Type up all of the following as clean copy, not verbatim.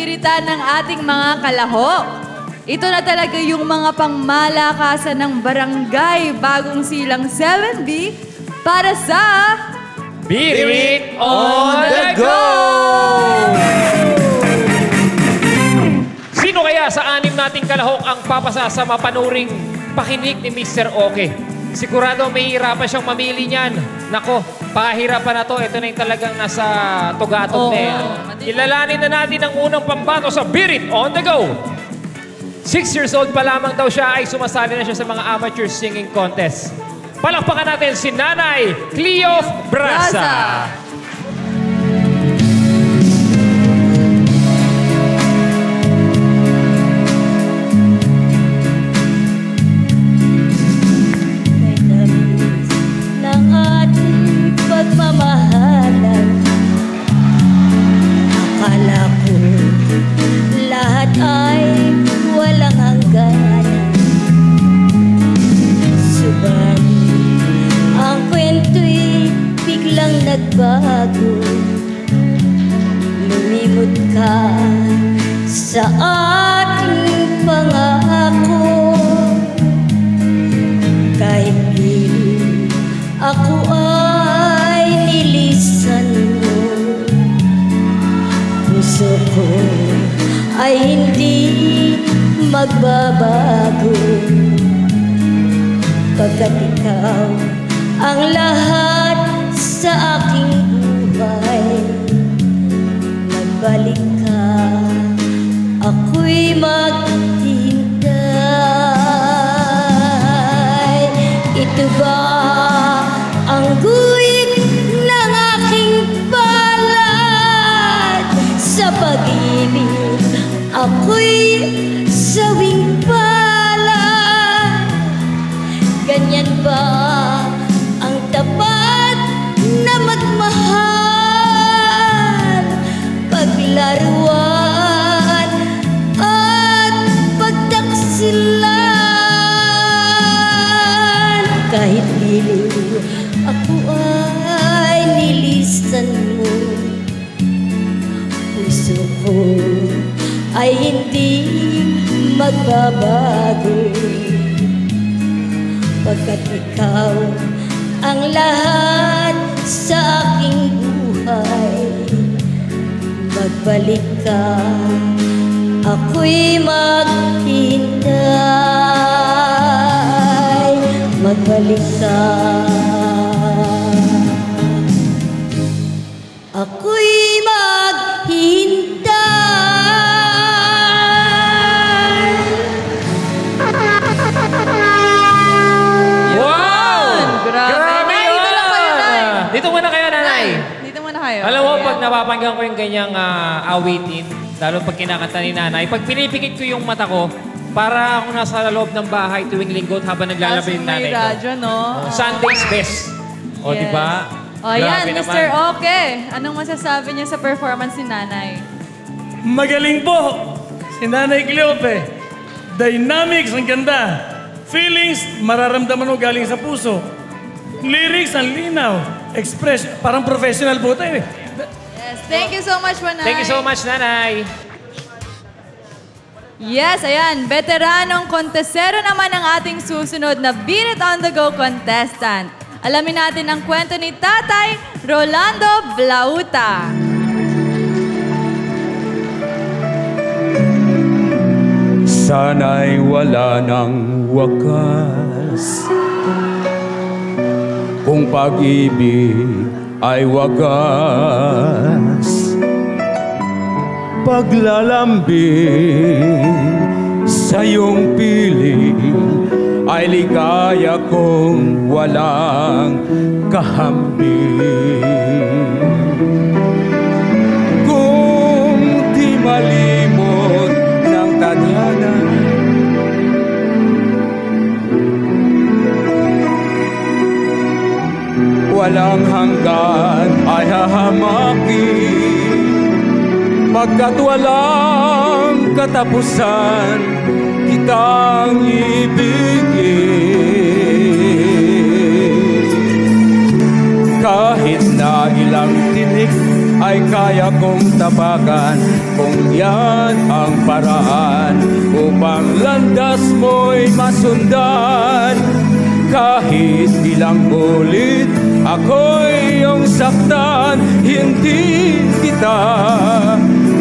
biritan ng ating mga kalahok. Ito na talaga yung mga pangmalakasan ng barangay bagong silang 7B para sa... Birit on the Go! Sino kaya sa anim nating kalahok ang papasa sa mapanuring pakinig ni Mr. Oke? Sigurado may hirapan siyang mamili niyan. Nako, pahirapan na to. Ito na yung talagang nasa tugatog na yan. Ilalanin na natin ang unang pambato sa Birit on the Go. 6 years old pa lamang daw siya ay sumasali na siya sa mga amateur singing contest. Palakpakan natin si Nanay Cleo Brasa. Pagmamahalan, akala ko lahat ay walang hangganan. Subalit ang kwento'y biglang nagbago. Lumimot ka sa ating pangako. Kahit pilit ako ay nilisan mo, puso ko ay hindi magbabago. Pagkat ikaw ang lahat sa aking buhay, magbalik ka, ako'y maghihintay. Ito ba ang guhit ng aking palad? Sa pag-ibig ako'y sawing palad. Ganyan ba ang tapat na magmahal? Paglaruan at pagtaksilan. Kahit giliw ako ay nilisan mo, puso ko ay hindi magbabago. Pagkat ikaw ang lahat sa aking buhay, magbalik ka, ako'y maghihintay. Magbalik ka, ako'y maghihintay. Wow! Grabe yun! Dito muna kayo, Nanay. Dito muna kayo. Alam mo, pag napapanggan ko yung ganyang awitin, lalo pag kinakanta ni Nanay, pag pinipikit ko yung mata ko, para ako nasa loob ng bahay tuwing linggo habang naglalabay yung nanay ko. Radyo, no? Sunday's best. O, yes. diba? O, yan, Mr. Oke. Anong masasabi niyo sa performance ni Nanay? Magaling po si Nanay Cleope. Dynamics, ang ganda. Feelings, mararamdaman mo galing sa puso. Lyrics, ang linaw. Express, parang professional po tayo eh. Yes, thank you so much, Nanay. Thank you so much, Nanay. Yes, ayan. Veteranong kontesero naman ang ating susunod na Beat It on the Go contestant. Alamin natin ang kwento ni Tatay Rolando Blauta. Sana'y wala ng wakas, kung pag-ibig ay wagas. Paglalambing sa iyong piling ay ligaya kong walang kahambing. Kung di malimot ng tadhana, walang hanggan ay hahamakin. Pagkat walang katapusan, kitang ibigin. Kahit na ilang tinik ay kaya kong tapakan kung yan ang paraan upang landas mo'y masundan. Kahit ilang ulit ako'y iyong saktan, hindi kita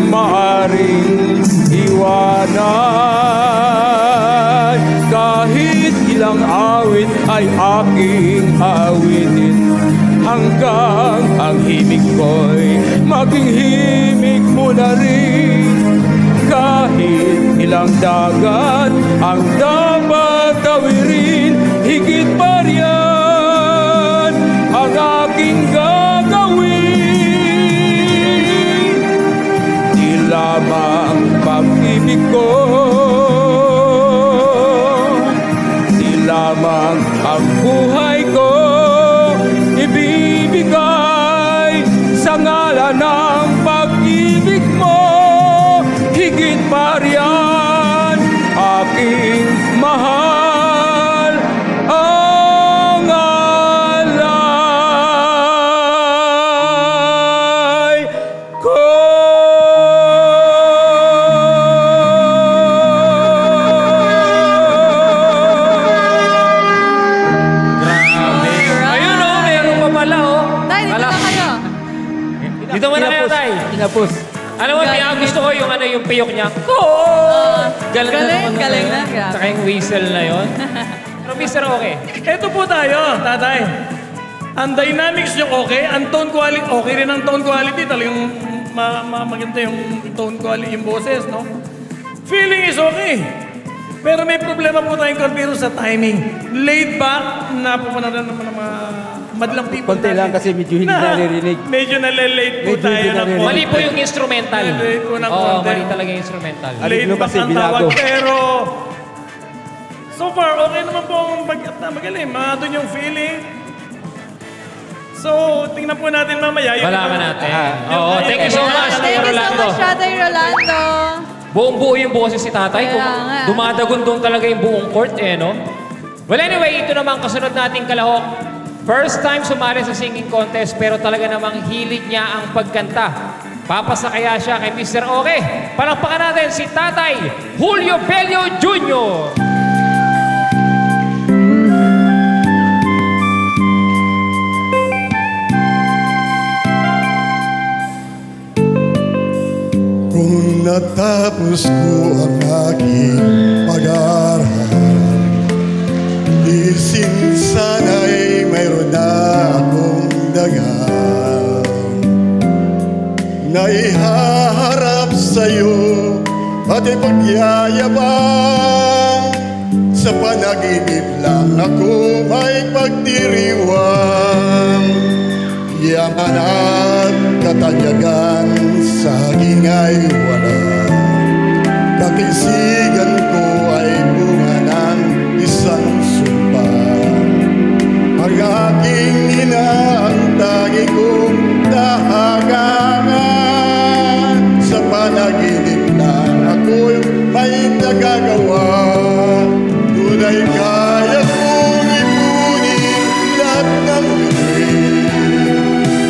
maaring iwanan. Kahit ilang awit ay aking awitin, hanggang ang himig ko'y maging himig mo na rin. Kahit ilang dagat ang dapat tawirin, higit pa riyan ang aking gagawin. Di lamang pag-ibig ko, di lamang ang buhay ko, ibibigay sa ngalan ng pag-ibig mo. Higit pa riyan aking mahal ang alay ko. Ayun o, meron pa pala o. Tay, dito na kayo. Dito mo na kayo, Tay. Tinapos. Alam mo, gusto ko yung yung piyok niya. Galing na. Saka Grabe. yung whistle na yon. Pero Mr. Okay. Eto po tayo, tatay. Ang dynamics yung okay, ang tone quality, okay rin ang tone quality. Talagang maganda yung tone quality, yung boses, no? Feeling is okay. Pero may problema po tayong konti sa timing. Laid back, napupunan naman ng mga madlang people. Konti lang kasi medyo hindi naririnig. Medyo nalilate po Medyo tayo. hindi naririnig. Mali po yung instrumental. Mali po ng Oo, konti. mali talaga yung instrumental. Laid Ano back kasi ang binago? tawag. Pero so far, okay naman po ang magaling. Doon yung feeling. So, tingnan po natin mamaya. Wala ka natin. yung- Oo, thank you so much, Thank you so Rolando. much, Tatay Rolando. Buong-buo yung boses si tatay. Kaya nga. Dumadagundong talaga yung buong court eh, no? Well, anyway, ito naman kasunod nating kalahok. First time sumali sa singing contest pero talaga namang hilig niya ang pagkanta. Papasa kaya siya kay Mr. Okay. Palakpakan natin si Tatay Julio Bello Jr. Kung natapos ko ang aking pag-aaral, isin sana'y mayroon na akong dangal na ihaharap sa'yo at ipagyayabang. Sa panaginip lang ako may pagdiriwang, yaman at katanyagan sa aking ay wala. Kakisigan ko ay bunga ng isang sumpa. Ang aking ina ang tagi kong dahagangan. Sa panaginip lang ako'y may nagagawa. Tunay kaya kong ipunin lahat ng bituin.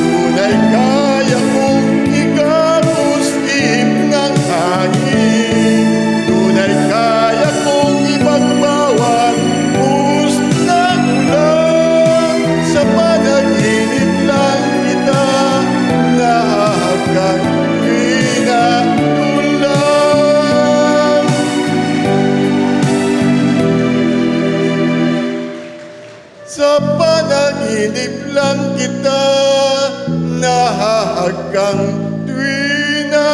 Tunay kaya kong ikapos ihip ng hangin. Tunay kaya kong ipagbawal puso ng ulan. Sa panaginip lang kita nahahagkan pinatulan. Sa panaginip lang kita nahahagkan tuwina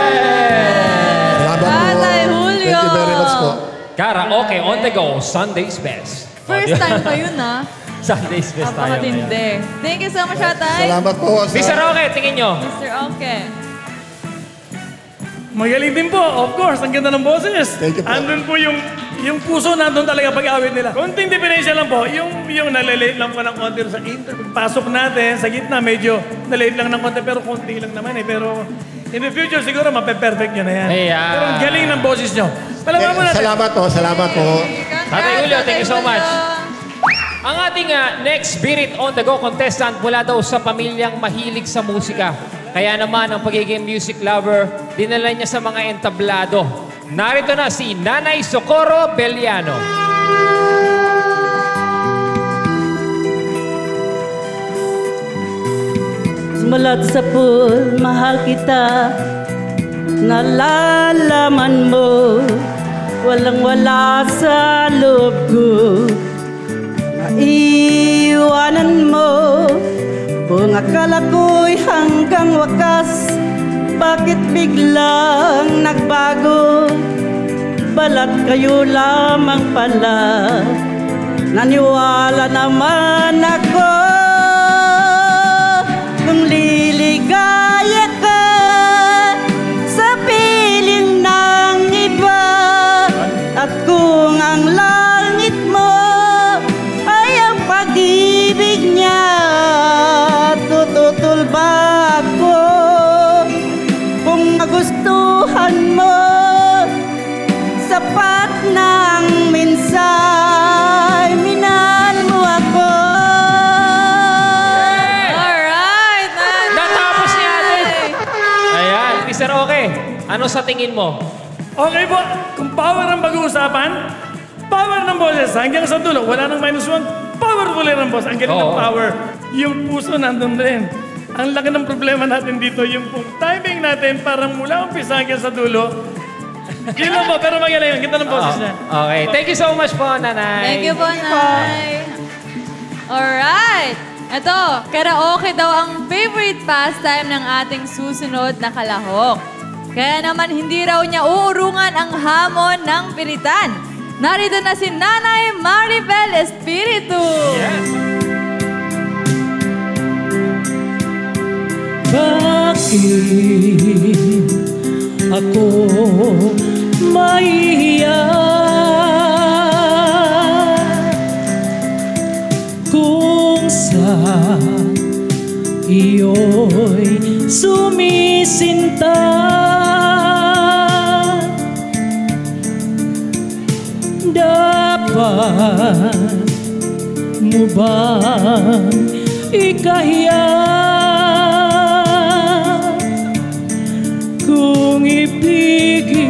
Yeah! Tatay Julio. Thank you very much po. Karaoke on the go, Sunday's best. First time pa yun, ha? Sunday's best tayo. Napakatindi. Thank you so much, Tatay. Salamat po Mr. Okay, tingin nyo. Mr. Okay. Magaling din po, of course. Ang ganda ng boses. Thank you po. Andun po yung puso nandun talaga pag-awit nila. Konting diferensya lang po. Yung nalilate lang po ng konti sa pasok natin, sa gitna, medyo nalilate lang ng konti, pero konti lang naman eh. Pero in the future, siguro mape-perfect nyo na yan. Ayan. Pero ang galing ng boses nyo. Palaban mo natin. Salamat po. Tatay Julio, thank you so much. Ang ating next Spirit on the Go contestant mula daw sa pamilyang mahilig sa musika. Kaya naman ang pagiging music lover, dinala niya sa mga entablado. Narito na si Nanay Socorro Beliano. Mulat sa pool, mahal kita, nalalaman mo, walang-wala sa loob ko. Naiwanan mo, kung akala ko'y hanggang wakas, bakit biglang nagbago? Balat kayo lamang pala, naniwala naman ako. Kung liligaya ka sa piling ng iba, at kung ang langit mo ay ang pag-ibig niya, tututol ba ako? Kung nagustuhan mo, sapat ng minsay, minahal mo ako. Alright! Natapos niya natin. Ayan, Mr. Okay. Ano sa tingin mo? Okay po, kung power ang pag-uusapan, power ng boses hanggang sa dulo. Wala nang -1. Powerful ang boss. Ang galing ng power. Yung puso nandun rin. Ang laki ng problema natin dito, yung timing natin parang mula umpisa hanggang sa dulo. Yun lang po, pero magaling. Ang ganda ng boses niya. Okay, thank you so much po, Nanay. Thank you po, Nay. Alright. Ito, karaoke daw ang favorite pastime ng ating susunod na kalahok. Kaya naman hindi raw niya uurungan ang hamon ng piritan. Narito na si Nanay Maribel Espiritu. Yes. Bakit ako mahihiya kung sa iyo'y sumisinta? Dapat mo bang ikahiya kung ibigin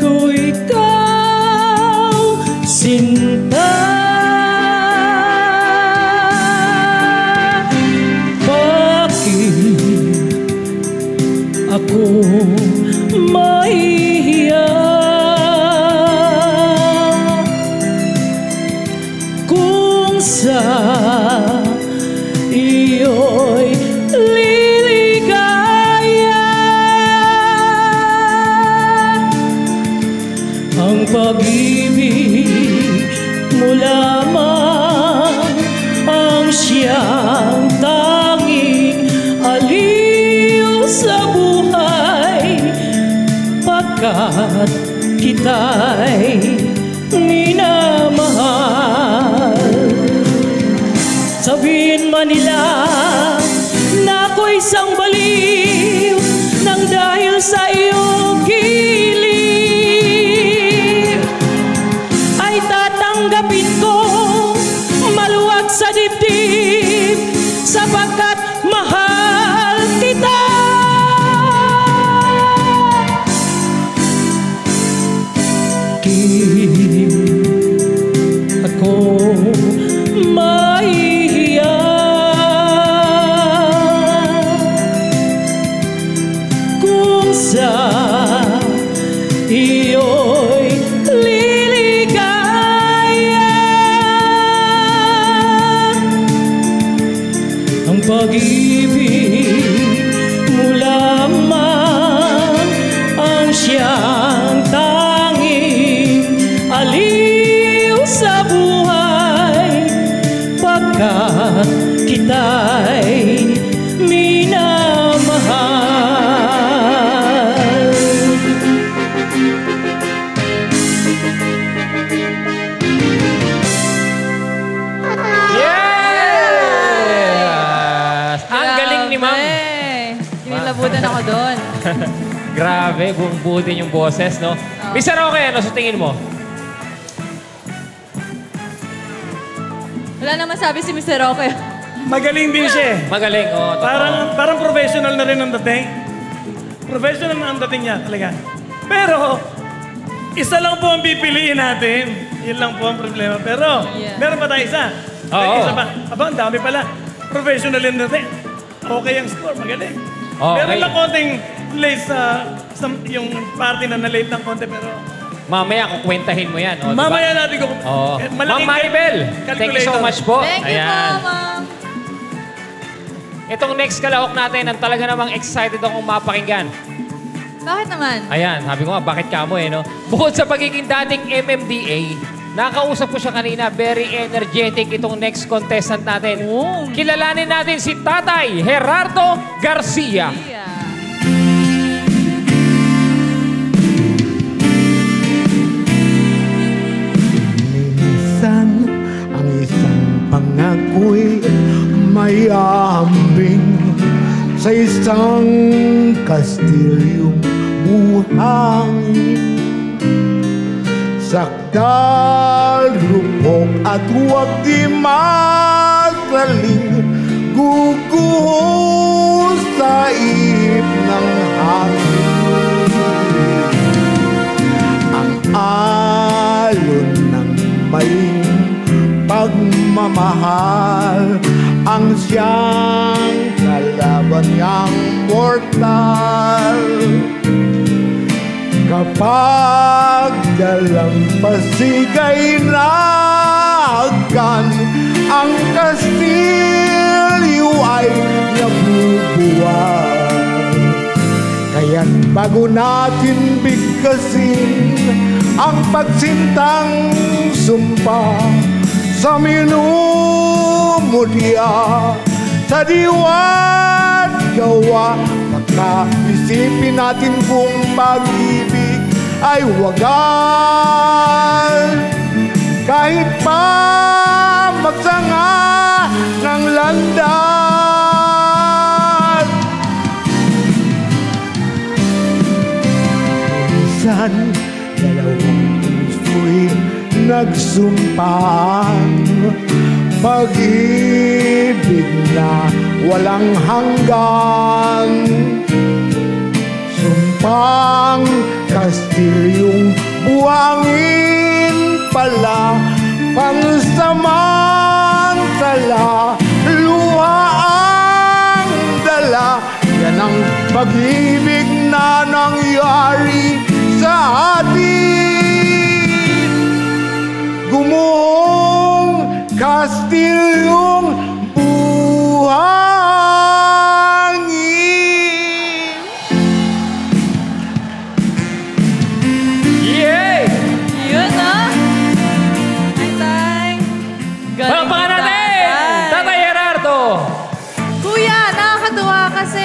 ko ikaw, sinta? Bakit ako mahihiya kung sa iyo'y liligaya? Ang pag-ibig mo lamang ang siyang tanging aliw sa buhay, pagkat kita'y minamahal. Sabihin man nila na ako'y isang baliw nang dahil sa iyong gilid, ay tatanggapin ko maluwag sa dibdib sapagkat mahal kita. Ako mahihiya kung sa iyo'y liligaya. Ang pag-ibig mo lamang ang siyang tanging aliw sa buhay, pagkat kita'y minamahal. Yes! Ang galing ni Ma'am. Kinilabutan ako doon. Grabe, buong buo din yung boses, no? Mr. Okay, ano sa tingin mo? Wala naman sabi si Mr. Roque. Magaling din siya eh. Magaling, oh. Parang professional na rin ang dating. Professional na ang dating niya talaga. Pero, isa lang po ang pipiliin natin. Yun lang po ang problema. Pero, meron pa tayo isa. Isa pa. Aba, ang dami pala. Professional din natin. Okay ang score, magaling. Okay. Meron lang konting late sa yung party na na-late ng konti, pero... Mamaya, kukwentahin mo yan. Oh, Mamaya natin ko... Oo. Ma'am Maribel, thank you so much po. Thank you po, ma'am. Itong next kalahok natin, ang talaga namang excited akong mapakinggan. Bakit naman? Ayan, sabi ko nga, bakit ka mo no? Bukod sa pagiging dating MMDA, nakausap ko siya kanina, very energetic itong next contestant natin. Kilalanin natin si Tatay Gerardo Garcia. Minsan, ang isang pangako'y mayambing sa isang kastilyong buhangin. Sakdal, rupok at huwag di masaling guguhos sa ihip ng hangin. Ang alon ng may pagmamahal ang siyang kalaban niyang portal. Kapag dalampasigay nagan, ang kastilyo ay nabubuwag. Kaya't bago natin bigkasin ang pagsintang sumpa sa minumulya, sa diwa't gawa, pagkaisipin natin kung pag-ibig ay wagas. Kahit pa magsanga ng landas, minsan dalawang puso'y nagsumpaan, pag-ibig na walang hanggan. Sumpang kastilyong buwangin pala, pansamantala, luha ang dala. Yan ang pag-ibig na nangyari sa atin. Gumuhong kastilyong buhangin. Yay! Yun, ah. Hi, Tay. Galing Palakpakan natin! Tatay Gerardo! Kuya, nakakatuwa kasi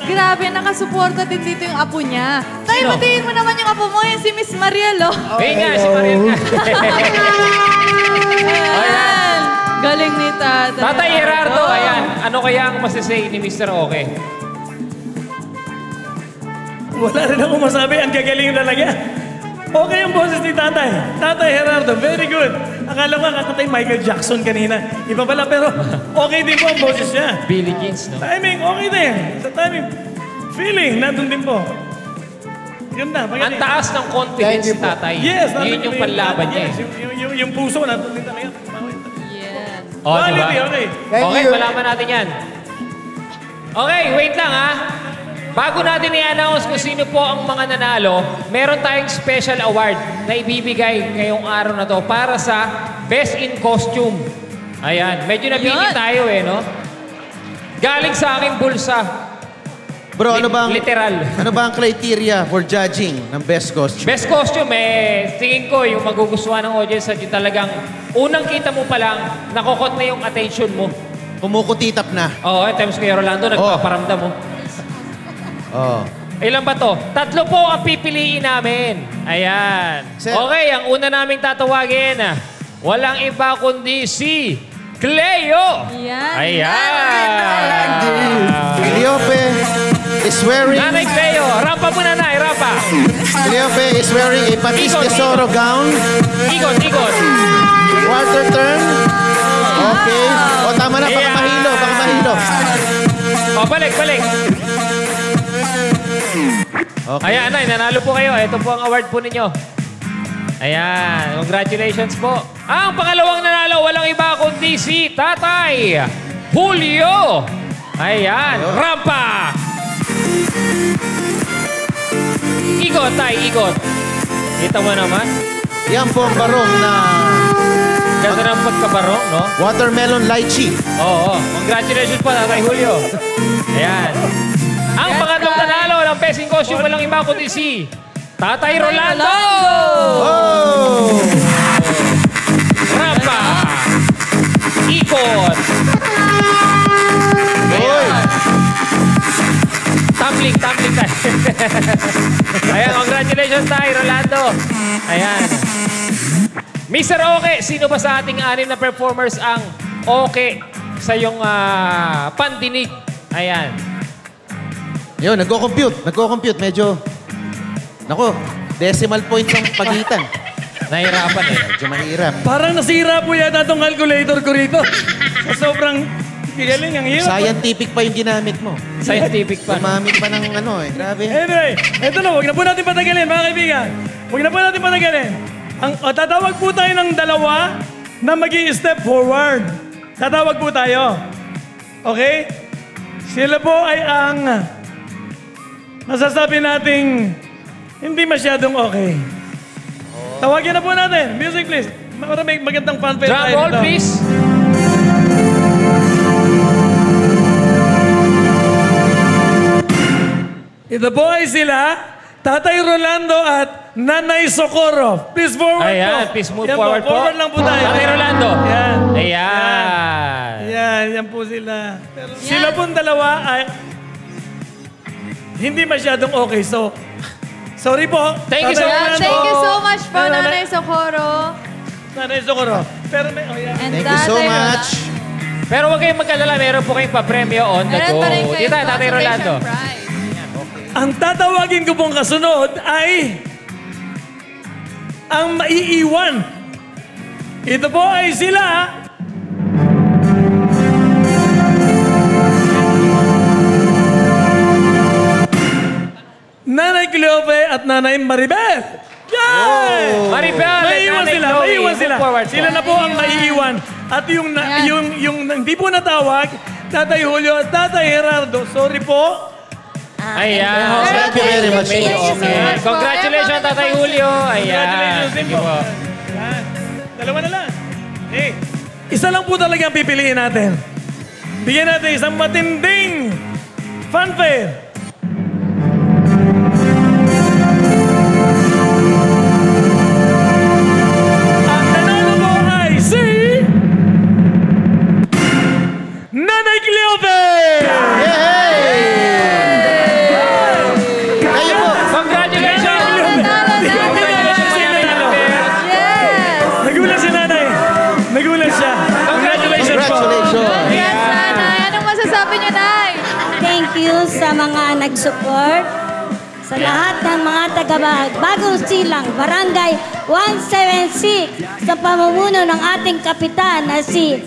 grabe, nakasuporta din dito yung apo niya. Tay, Sino? batiin mo naman yung apo mo, yung si Miss Mariel, oh. Hey nga, si Mariel nga. Ayan. Galing ni Tatay. Tatay Gerardo, ayan. Ano kaya ang masasay ni Mr. Okay? Wala rin ako masabi. Ang gagaling talaga. Okay ang boses ni Tatay. Tatay Gerardo, very good. Akala ko kakatay Michael Jackson kanina. Iba pala, pero okay din po ang boses niya. Billy Jeans, no? Timing, okay din. Sa timing, feeling, nandun din po. Ganda, Ang magaling. taas ng confidence ni Tatay. Yes, Yun yung panlaban niya. Yes, yung puso, nandun din talaga. Yes. Oh, di ba? Quality, okay. Okay, malaman natin yan. Okay, wait lang ha. Bago natin i-announce kung sino po ang mga nanalo, meron tayong special award na ibibigay ngayong araw na to para sa Best in Costume. Ayan, medyo napili tayo no? Galing sa aking bulsa. Bro, Literal. ano ba ang criteria for judging ng best costume? Best costume, tingin ko yung magugustuhan ng audience at yung talagang unang kita mo pa lang, nakukot na yung attention mo. Kumukutitap na. Oo, times kay Rolando, nagpaparamdam mo. Oh. Ilan ba to? 3 po ang pipiliin namin. Ayan. Sir. Okay, ang una naming tatawagin, walang iba kundi si Cleo. Yan. Ayan. Cleope. is wearing... Nanay Cleo, rampa mo nanay, rampa. Cleope is wearing a Patis Tesoro gown. Ikot, ikot. Quarter turn. Okay. O, tama na. Baka mahilo. Baka mahilo. O, balik, balik. Okay. Ayan, Nay, nanalo po kayo. Ito po ang award po ninyo. Ayan, congratulations po. Ang pangalawang nanalo, walang iba kundi si Tatay Julio. Ayan, rampa. Ikot, Tay, ikot. Kita mo naman. Yan po ang barong na Ganda ng pagkabarong, no? watermelon lychee. Oo, congratulations po, Tatay Julio. Ayan. Ang pangatlong nanalo ng Pesing Costume, walang iba kundi si Tatay Rolando! Oh! Rampa! Ikot! Oy! Tumbling, tumbling tayo. Ayan, congratulations tayo, Rolando. Ayan. Mr. Oke, sino ba sa ating 6 na performers ang okay sa iyong pandinig? Ayan. Yun, nagko-compute. Nagko-compute. Medyo... Nako, decimal points ang pagitan. Nahirapan eh. Medyo mahirap. Parang nasira po yata itong calculator ko rito. Sobrang galing ang hirap. Scientific pa yung ginamit mo. Scientific pa. Gumamit pa ng ano eh. Grabe. Anyway, eto na, huwag na po natin patagalin, mga kaibigan. Huwag na po natin patagalin. Tatawag po tayo ng dalawa na mag-i-step forward. Tatawag po tayo. Okay? Sila po ay ang masasabi nating hindi masyadong okay. Tawagin na po natin. Music, please. May magandang fanfare Drum tayo roll, dito. please. Ito po ay sila, Tatay Rolando at Nanay Socorro. Please forward Ayan, po. please move Yan forward po. Forward lang po tayo. Tatay Rolando. Yan. Ayan. Yan po sila. Pero sila pong dalawa ay hindi masyadong okay. So, sorry po. Thank you so Tatay much. Rolando. Thank you so much po, Nanay Socorro. Nanay Socorro. Pero may, And Thank you so Tatay much. Rolando. Pero huwag kayong mag-alala, meron po kayong pa-premyo on the Meron go. pa rin kayo Dito, Tatay Rolando. consolation prize. ang tatawagin ko pong kasunod ay ang maiiwan. Ito po ay sila. Nanay Cleope at Nanay Maribel. Yay! Maribel at Maiiwan Nanay sila, Chloe. maiiwan sila. Move forward po. Sila na po ang maiiwan. At yung hindi po natawag, Tatay Julio at Tatay Gerardo. Sorry po. Ayan. Thank you very much. Medyo okay. Congratulations, Tatay Julio. Ayan. Congratulations din Thank po. you po. Yan. Dalawa na lang. Hey, isa lang po talaga ang pipiliin natin. Bigyan natin isang matinding fanfare. Ang nanalo mo ay si Nanay Cleope! Kayo po. Congratulations! Congratulations po, Nanay Maribel. Yes! Nagulat si Nanay. Nagulat siya. Congratulations po. Congratulations. Yes, Nanay. Anong masasabi niyo, Nay? Thank you sa mga nag-support, sa lahat ng mga taga-Bagong Silang, Barangay 176, sa pamumuno ng ating kapitan na si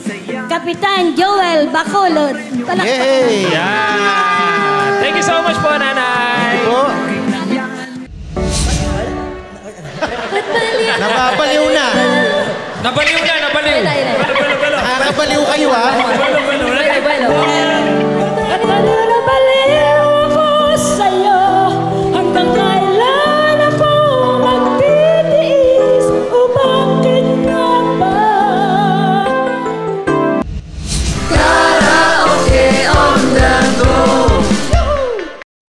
Kapitan Joel Bacolod. Yay! Yan. Thank you so much po, Nanay. Po. Nababaliw na. Nabaliw na, nabaliw. Nakakabaliw kayo, ha?